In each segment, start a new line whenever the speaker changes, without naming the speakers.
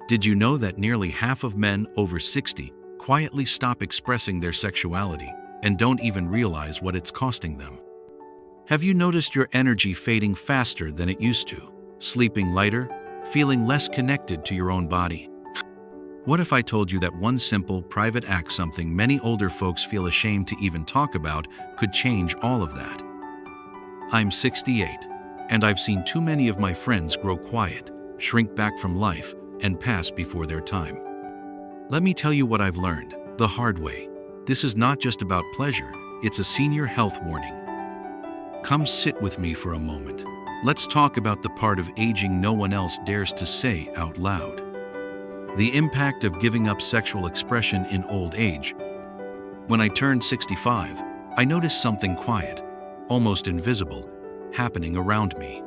Did you know that nearly half of men over 60 quietly stop expressing their sexuality and don't even realize what it's costing them? Have you noticed your energy fading faster than it used to, sleeping lighter, feeling less connected to your own body? What if I told you that one simple, private act, something many older folks feel ashamed to even talk about, could change all of that? I'm 68, and I've seen too many of my friends grow quiet, shrink back from life, and pass before their time. Let me tell you what I've learned, the hard way. This is not just about pleasure, it's a senior health warning. Come sit with me for a moment. Let's talk about the part of aging no one else dares to say out loud. The impact of giving up sexual expression in old age. When I turned 65, I noticed something quiet, almost invisible, happening around me.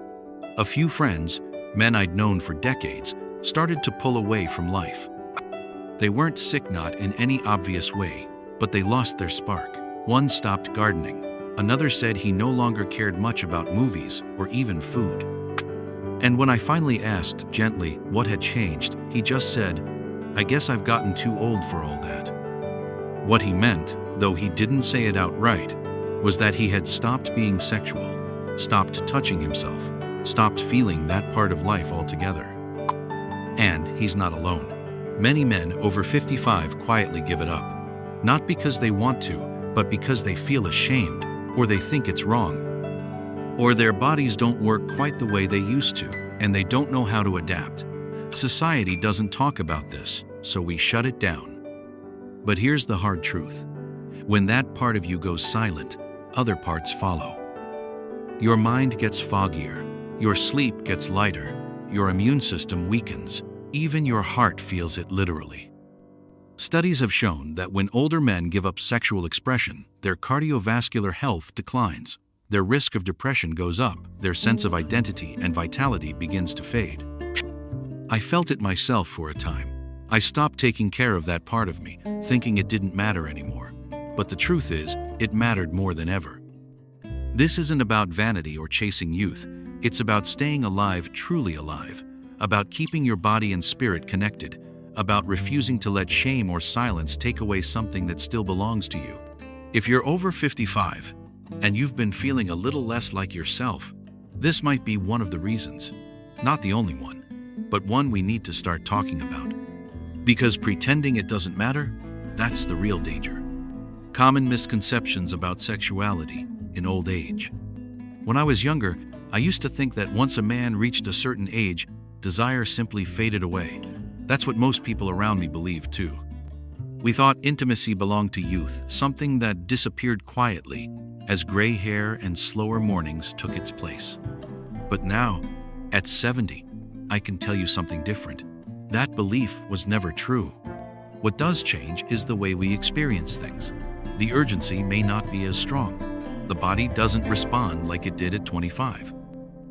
A few friends, men I'd known for decades, started to pull away from life. They weren't sick, not in any obvious way, but they lost their spark. One stopped gardening. Another said he no longer cared much about movies or even food. And when I finally asked gently what had changed, he just said, "I guess I've gotten too old for all that." What he meant, though he didn't say it outright, was that he had stopped being sexual, stopped touching himself, stopped feeling that part of life altogether. And he's not alone. Many men over 55 quietly give it up, not because they want to, but because they feel ashamed, or they think it's wrong, or their bodies don't work quite the way they used to, and they don't know how to adapt. Society doesn't talk about this, so we shut it down. But here's the hard truth. When that part of you goes silent, other parts follow. Your mind gets foggier, your sleep gets lighter, your immune system weakens, even your heart feels it literally. Studies have shown that when older men give up sexual expression, their cardiovascular health declines, their risk of depression goes up, their sense of identity and vitality begins to fade. I felt it myself for a time. I stopped taking care of that part of me, thinking it didn't matter anymore. But the truth is, it mattered more than ever. This isn't about vanity or chasing youth. It's about staying alive, truly alive, about keeping your body and spirit connected, about refusing to let shame or silence take away something that still belongs to you. If you're over 55 and you've been feeling a little less like yourself, this might be one of the reasons. Not the only one, but one we need to start talking about. Because pretending it doesn't matter, that's the real danger. Common misconceptions about sexuality in old age. When I was younger, I used to think that once a man reached a certain age, desire simply faded away. That's what most people around me believed too. We thought intimacy belonged to youth, something that disappeared quietly as gray hair and slower mornings took its place. But now, at 70, I can tell you something different. That belief was never true. What does change is the way we experience things. The urgency may not be as strong. The body doesn't respond like it did at 25.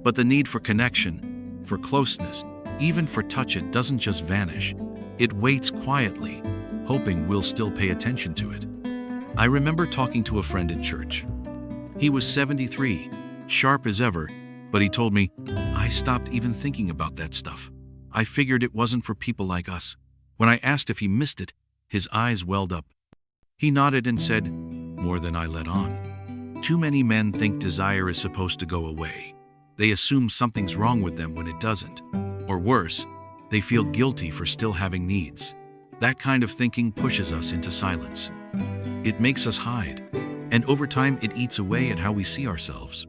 But the need for connection, for closeness, even for touch, it doesn't just vanish. It waits quietly, hoping we'll still pay attention to it. I remember talking to a friend at church. He was 73, sharp as ever, but he told me, "I stopped even thinking about that stuff. I figured it wasn't for people like us." When I asked if he missed it, his eyes welled up. He nodded and said, "More than I let on." Too many men think desire is supposed to go away. They assume something's wrong with them when it doesn't. Or worse, they feel guilty for still having needs. That kind of thinking pushes us into silence. It makes us hide, and over time it eats away at how we see ourselves.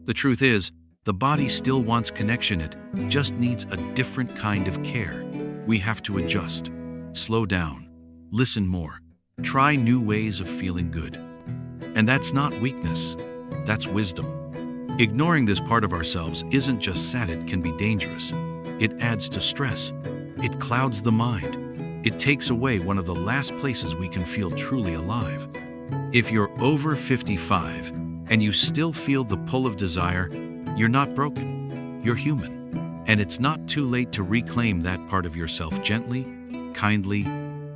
The truth is, the body still wants connection, it just needs a different kind of care. We have to adjust, slow down, listen more, try new ways of feeling good. And that's not weakness, that's wisdom. Ignoring this part of ourselves isn't just sad, it can be dangerous. It adds to stress. It clouds the mind. It takes away one of the last places we can feel truly alive. If you're over 55 and you still feel the pull of desire, you're not broken. You're human. And it's not too late to reclaim that part of yourself gently, kindly,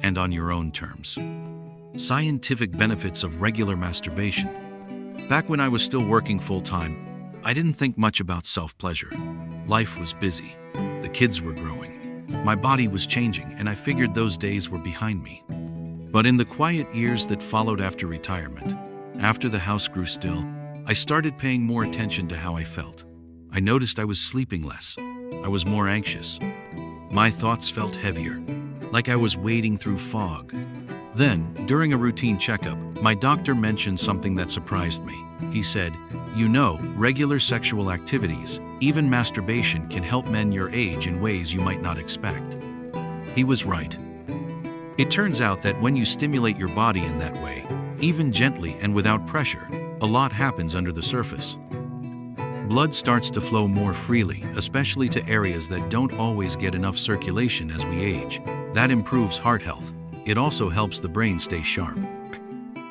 and on your own terms. Scientific benefits of regular masturbation. Back when I was still working full-time, I didn't think much about self-pleasure. Life was busy. The kids were growing. My body was changing, and I figured those days were behind me. But in the quiet years that followed after retirement, after the house grew still, I started paying more attention to how I felt. I noticed I was sleeping less. I was more anxious. My thoughts felt heavier, like I was wading through fog. Then, during a routine checkup, my doctor mentioned something that surprised me. He said, "You know, regular sexual activities, even masturbation, can help men your age in ways you might not expect." He was right. It turns out that when you stimulate your body in that way, even gently and without pressure, a lot happens under the surface. Blood starts to flow more freely, especially to areas that don't always get enough circulation as we age. That improves heart health. It also helps the brain stay sharp.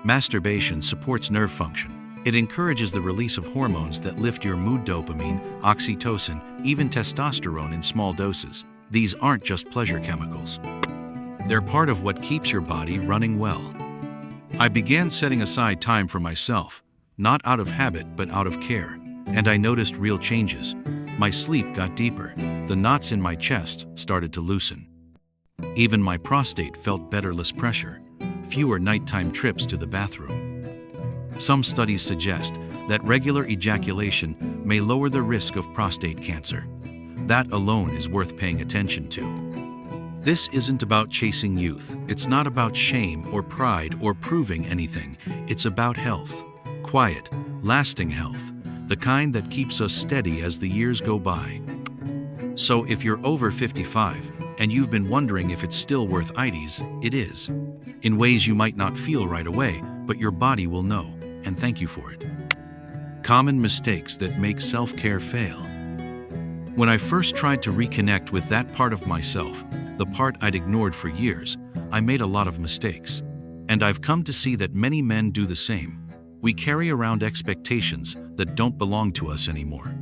Masturbation supports nerve function. It encourages the release of hormones that lift your mood: dopamine, oxytocin, even testosterone in small doses. These aren't just pleasure chemicals. They're part of what keeps your body running well. I began setting aside time for myself, not out of habit but out of care, and I noticed real changes. My sleep got deeper. The knots in my chest started to loosen. Even my prostate felt better, less pressure, fewer nighttime trips to the bathroom. Some studies suggest that regular ejaculation may lower the risk of prostate cancer. That alone is worth paying attention to. This isn't about chasing youth. It's not about shame or pride or proving anything. It's about health. Quiet, lasting health. The kind that keeps us steady as the years go by. So if you're over 55 and you've been wondering if it's still worth IDs, it is. In ways you might not feel right away, but your body will know, and thank you for it. Common mistakes that make self-care fail. When I first tried to reconnect with that part of myself, the part I'd ignored for years, I made a lot of mistakes. And I've come to see that many men do the same. We carry around expectations that don't belong to us anymore.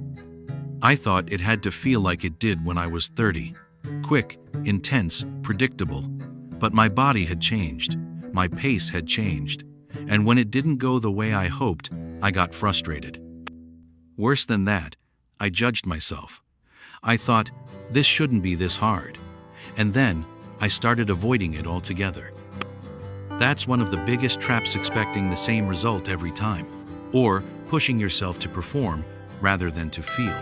I thought it had to feel like it did when I was 30. Quick, intense, predictable. But my body had changed. My pace had changed. And when it didn't go the way I hoped, I got frustrated. Worse than that, I judged myself. I thought, this shouldn't be this hard. And then, I started avoiding it altogether. That's one of the biggest traps, expecting the same result every time, or pushing yourself to perform rather than to feel.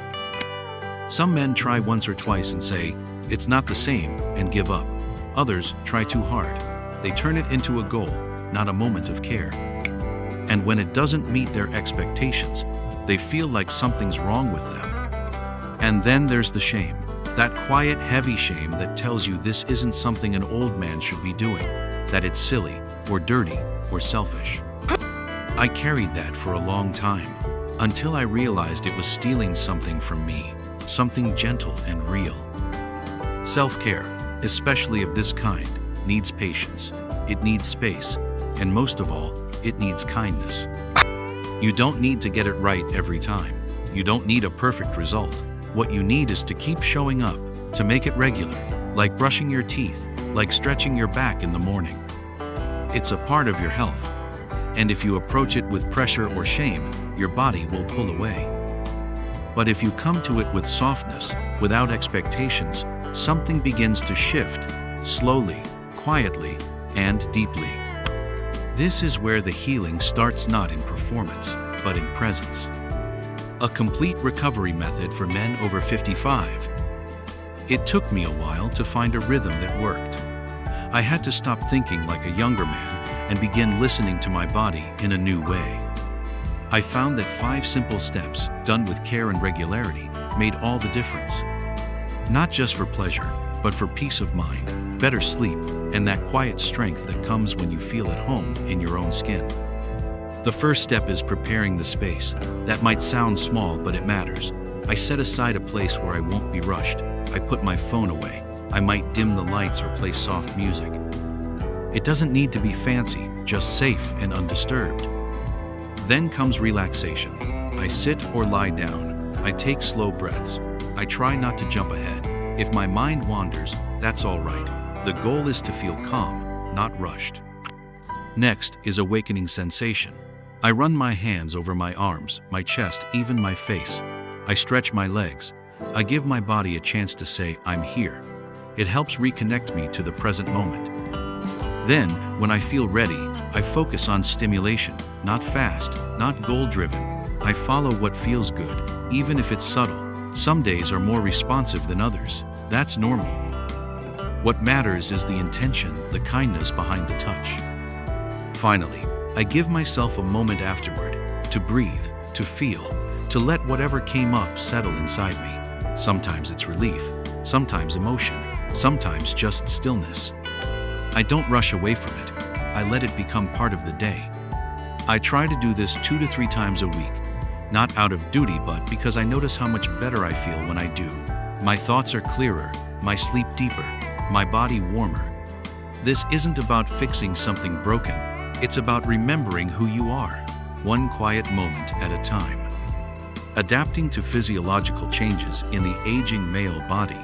Some men try once or twice and say, it's not the same, and give up. Others try too hard. They turn it into a goal, not a moment of care. And when it doesn't meet their expectations, they feel like something's wrong with them. And then there's the shame, that quiet, heavy shame that tells you this isn't something an old man should be doing, that it's silly, or dirty, or selfish. I carried that for a long time, until I realized it was stealing something from me, something gentle and real. Self-care, especially of this kind, needs patience, it needs space, and most of all, it needs kindness. You don't need to get it right every time. You don't need a perfect result. What you need is to keep showing up, to make it regular, like brushing your teeth, like stretching your back in the morning. It's a part of your health, and if you approach it with pressure or shame, your body will pull away. But if you come to it with softness, without expectations, something begins to shift, slowly, quietly, and deeply. This is where the healing starts, not in performance, but in presence. A complete recovery method for men over 55. It took me a while to find a rhythm that worked. I had to stop thinking like a younger man and begin listening to my body in a new way. I found that 5 simple steps, done with care and regularity, made all the difference. Not just for pleasure, but for peace of mind, better sleep, and that quiet strength that comes when you feel at home in your own skin. The first step is preparing the space. That might sound small, but it matters. I set aside a place where I won't be rushed. I put my phone away. I might dim the lights or play soft music. It doesn't need to be fancy, just safe and undisturbed. Then comes relaxation. I sit or lie down. I take slow breaths. I try not to jump ahead. If my mind wanders, that's all right. The goal is to feel calm, not rushed. Next is awakening sensation. I run my hands over my arms, my chest, even my face. I stretch my legs. I give my body a chance to say, I'm here. It helps reconnect me to the present moment. Then, when I feel ready, I focus on stimulation, not fast, not goal-driven. I follow what feels good, even if it's subtle. Some days are more responsive than others. That's normal. What matters is the intention, the kindness behind the touch. Finally, I give myself a moment afterward to breathe, to feel, to let whatever came up settle inside me. Sometimes it's relief, sometimes emotion, sometimes just stillness. I don't rush away from it. I let it become part of the day. I try to do this 2 to 3 times a week, not out of duty, but because I notice how much better I feel when I do. My thoughts are clearer, my sleep deeper, my body warmer. This isn't about fixing something broken. It's about remembering who you are, one quiet moment at a time. Adapting to physiological changes in the aging male body.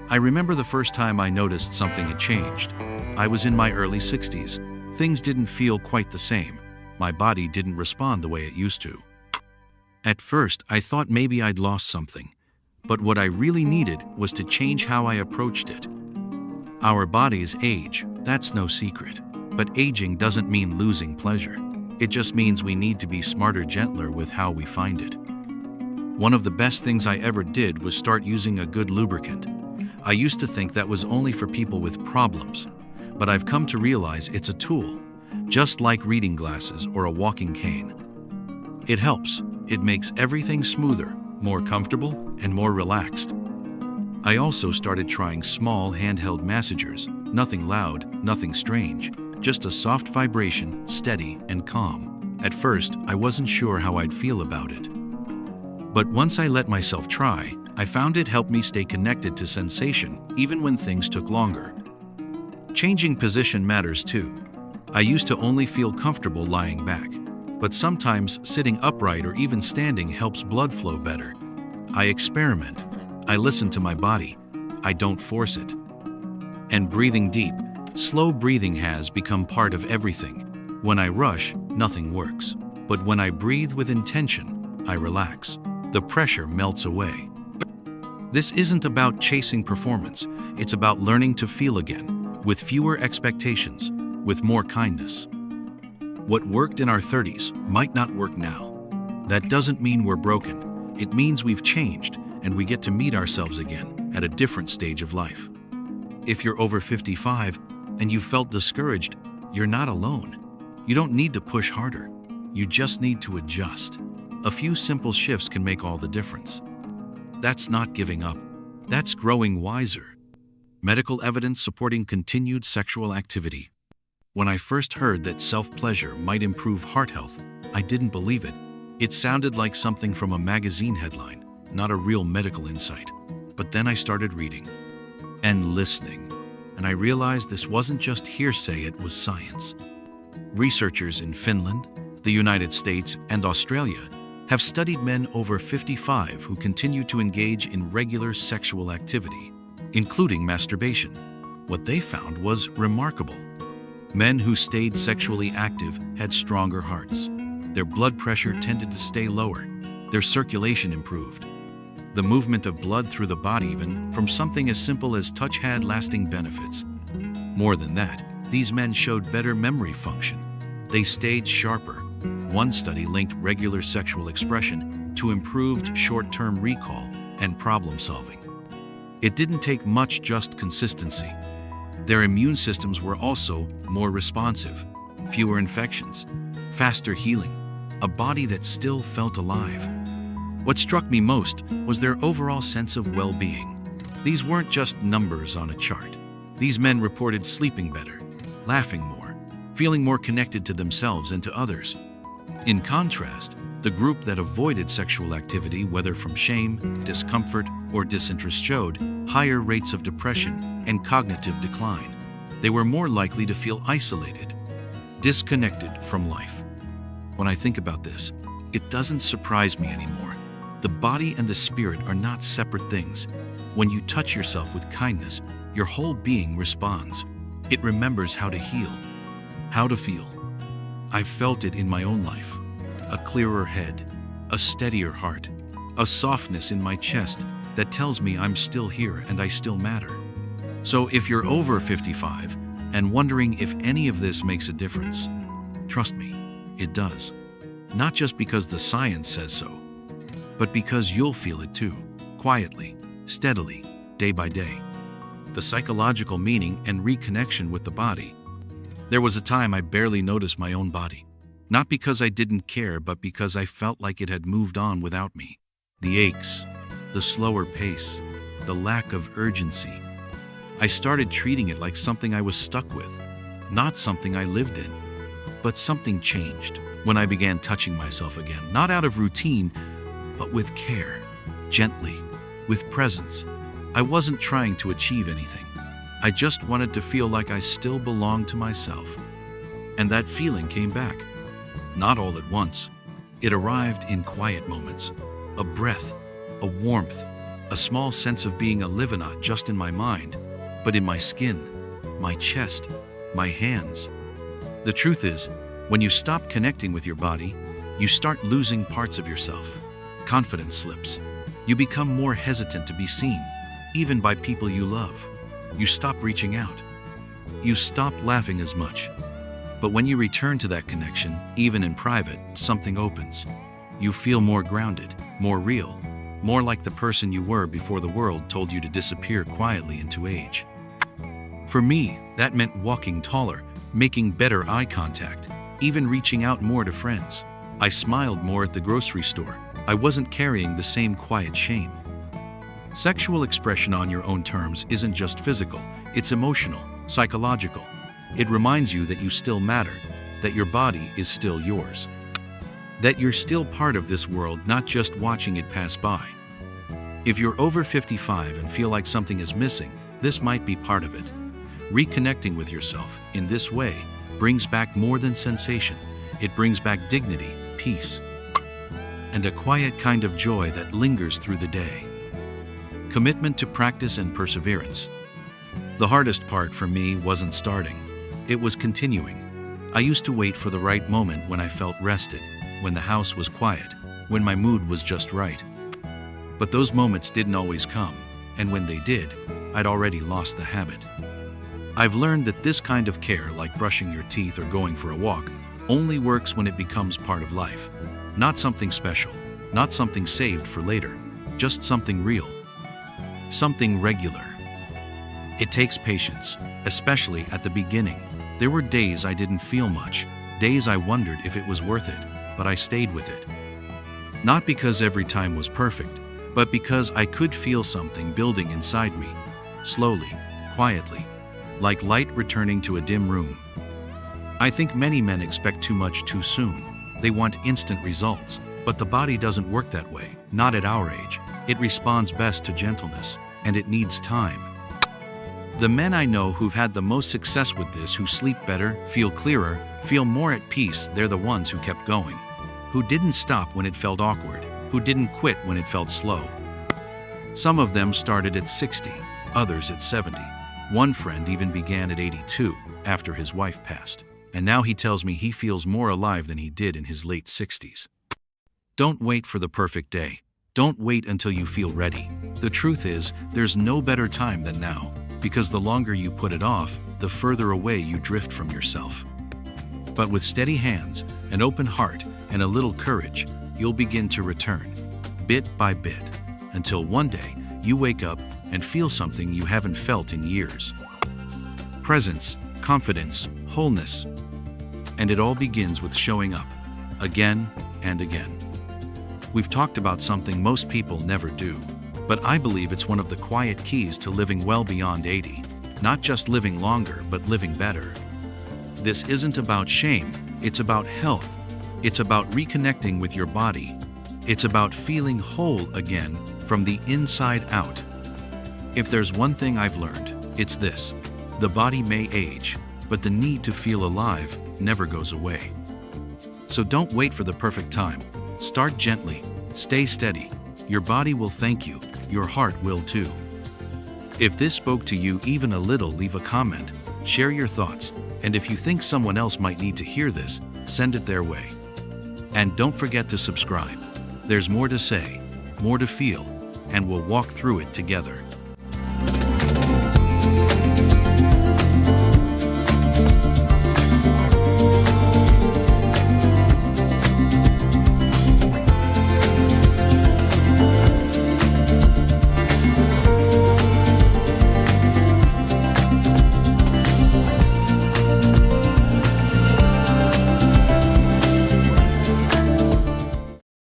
I remember the first time I noticed something had changed. I was in my early 60s. Things didn't feel quite the same. My body didn't respond the way it used to. At first, I thought maybe I'd lost something. But what I really needed was to change how I approached it. Our bodies age, that's no secret. But aging doesn't mean losing pleasure. It just means we need to be smarter, gentler with how we find it. One of the best things I ever did was start using a good lubricant. I used to think that was only for people with problems, but I've come to realize it's a tool, just like reading glasses or a walking cane. It helps. It makes everything smoother, more comfortable, and more relaxed. I also started trying small handheld massagers, nothing loud, nothing strange, just a soft vibration, steady and calm. At first, I wasn't sure how I'd feel about it. But once I let myself try, I found it helped me stay connected to sensation, even when things took longer. Changing position matters too. I used to only feel comfortable lying back, but sometimes sitting upright or even standing helps blood flow better. I experiment. I listen to my body. I don't force it. And breathing deep, slow breathing has become part of everything. When I rush, nothing works. But when I breathe with intention, I relax. The pressure melts away. This isn't about chasing performance. It's about learning to feel again, with fewer expectations, with more kindness. What worked in our 30s might not work now. That doesn't mean we're broken. It means we've changed and we get to meet ourselves again at a different stage of life. If you're over 55 and you felt discouraged, you're not alone. You don't need to push harder. You just need to adjust. A few simple shifts can make all the difference. That's not giving up. That's growing wiser. Medical evidence supporting continued sexual activity. When I first heard that self-pleasure might improve heart health, I didn't believe it. It sounded like something from a magazine headline, not a real medical insight. But then I started reading and listening, and I realized this wasn't just hearsay, it was science. Researchers in Finland, the United States, and Australia have studied men over 55 who continue to engage in regular sexual activity, including masturbation. What they found was remarkable. Men who stayed sexually active had stronger hearts. Their blood pressure tended to stay lower. Their circulation improved. The movement of blood through the body, even from something as simple as touch, had lasting benefits. More than that, these men showed better memory function. They stayed sharper. One study linked regular sexual expression to improved short-term recall and problem-solving. It didn't take much, just consistency. Their immune systems were also more responsive, fewer infections, faster healing, a body that still felt alive. What struck me most was their overall sense of well-being. These weren't just numbers on a chart. These men reported sleeping better, laughing more, feeling more connected to themselves and to others. In contrast, the group that avoided sexual activity, whether from shame, discomfort, or disinterest, showed higher rates of depression and cognitive decline. They were more likely to feel isolated, disconnected from life. When I think about this, it doesn't surprise me anymore. The body and the spirit are not separate things. When you touch yourself with kindness, your whole being responds. It remembers how to heal, how to feel. I've felt it in my own life. A clearer head, a steadier heart, a softness in my chest that tells me I'm still here and I still matter. So if you're over 55 and wondering if any of this makes a difference, trust me, it does. Not just because the science says so, but because you'll feel it too, quietly, steadily, day by day. The psychological meaning and reconnection with the body. There was a time I barely noticed my own body. Not because I didn't care, but because I felt like it had moved on without me. The aches, the slower pace, the lack of urgency. I started treating it like something I was stuck with, not something I lived in. But something changed when I began touching myself again, not out of routine, but with care, gently, with presence. I wasn't trying to achieve anything. I just wanted to feel like I still belonged to myself. And that feeling came back. Not all at once. It arrived in quiet moments. A breath, a warmth, a small sense of being alive, not just in my mind, but in my skin, my chest, my hands. The truth is, when you stop connecting with your body, you start losing parts of yourself. Confidence slips. You become more hesitant to be seen, even by people you love. You stop reaching out. You stop laughing as much. But when you return to that connection, even in private, something opens. You feel more grounded, more real, more like the person you were before the world told you to disappear quietly into age. For me, that meant walking taller, making better eye contact, even reaching out more to friends. I smiled more at the grocery store. I wasn't carrying the same quiet shame. Sexual expression on your own terms isn't just physical, it's emotional, psychological. It reminds you that you still matter, that your body is still yours, that you're still part of this world, not just watching it pass by. If you're over 55 and feel like something is missing, this might be part of it. Reconnecting with yourself in this way brings back more than sensation. It brings back dignity, peace, and a quiet kind of joy that lingers through the day. Commitment to practice and perseverance. The hardest part for me wasn't starting. It was continuing. I used to wait for the right moment when I felt rested, when the house was quiet, when my mood was just right. But those moments didn't always come, and when they did, I'd already lost the habit. I've learned that this kind of care, like brushing your teeth or going for a walk, only works when it becomes part of life. Not something special, not something saved for later, just something real, something regular. It takes patience, especially at the beginning. There were days I didn't feel much, days I wondered if it was worth it, but I stayed with it. Not because every time was perfect, but because I could feel something building inside me, slowly, quietly, like light returning to a dim room. I think many men expect too much too soon. They want instant results, but the body doesn't work that way, not at our age. It responds best to gentleness, and it needs time. The men I know who've had the most success with this, who sleep better, feel clearer, feel more at peace, they're the ones who kept going, who didn't stop when it felt awkward, who didn't quit when it felt slow. Some of them started at 60, others at 70. One friend even began at 82, after his wife passed, and now he tells me he feels more alive than he did in his late 60s. Don't wait for the perfect day. Don't wait until you feel ready. The truth is, there's no better time than now, because the longer you put it off, the further away you drift from yourself. But with steady hands, an open heart, and a little courage, you'll begin to return, bit by bit, until one day you wake up and feel something you haven't felt in years. Presence, confidence, wholeness. And it all begins with showing up, again and again. We've talked about something most people never do, but I believe it's one of the quiet keys to living well beyond 80. Not just living longer, but living better. This isn't about shame, it's about health. It's about reconnecting with your body. It's about feeling whole again from the inside out. If there's one thing I've learned, it's this: the body may age, but the need to feel alive never goes away. So don't wait for the perfect time. Start gently, stay steady. Your body will thank you, your heart will too. If this spoke to you even a little, leave a comment, share your thoughts, and if you think someone else might need to hear this, send it their way. And don't forget to subscribe. There's more to say, more to feel, and we'll walk through it together.